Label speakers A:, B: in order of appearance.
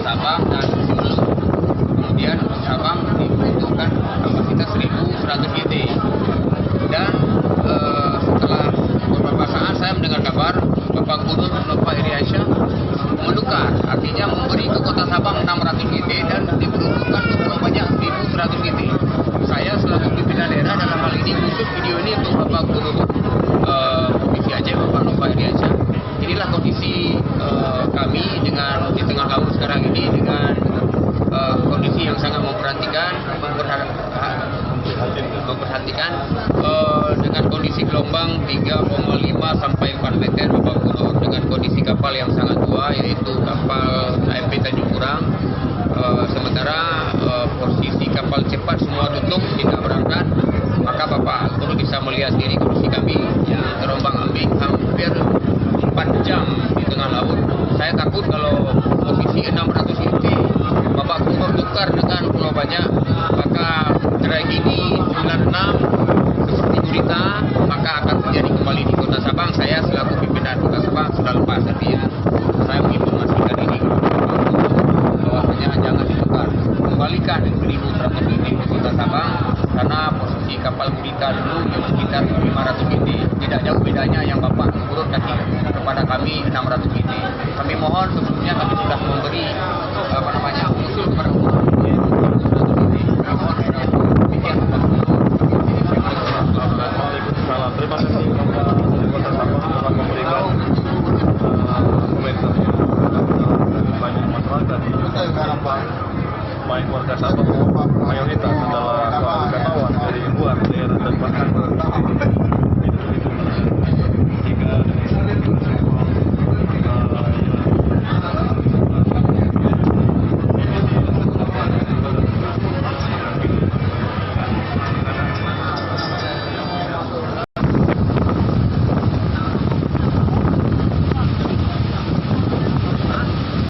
A: Sabang dan kemudian Sabang dibutuhkan kapasitas 1.100 GT dan setelah beberapa saat saya mendengar kabar Bapak Gubernur Nova Iriansyah menukar, artinya memberi ke Kota Sabang 600 GT dan diperuntukkan untuk Pulau Banyak 1.100 GT. Saya selaku pimpinan daerah dalam hal ini khusus video ini untuk Bapak Gubernur Provinsi Aceh Bapak Nova Iriansyah. Inilah kondisi kami dengan di tengah laut sekarang ini dengan kondisi yang sangat memperhatikan dengan kondisi gelombang 3,5 sampai 4 meter Bapak Gubernur, dengan kondisi kapal yang sangat tua yaitu kapal AMP Tanjung Kurang. Sementara posisi kapal cepat semua tutup tidak berangkat, maka Bapak Gubernur bisa melihat sendiri kondisi kami yang terombang-ambing hampir 4 jam di tengah laut. Saya takut kalau posisi 600 GT Bapak Gubernur tukar dengan Pulau Banyak, maka tragedi 96 seperti berita maka akan terjadi kembali di Kota Sabang. Saya selaku pimpinan Kota Sabang sudah lepas artinya. Saya menginformasikan ini bahwasanya jangan ditukar, kembalikan 1.100 GT ke Kota Sabang karena posisi kapal berita dulu yang sekitar 500 GT, tidak jauh bedanya yang Bapak Gubernur kasih kepada kami 600 GT. Kami mohon, sebelumnya kami sudah memberi usul kepada Gubernur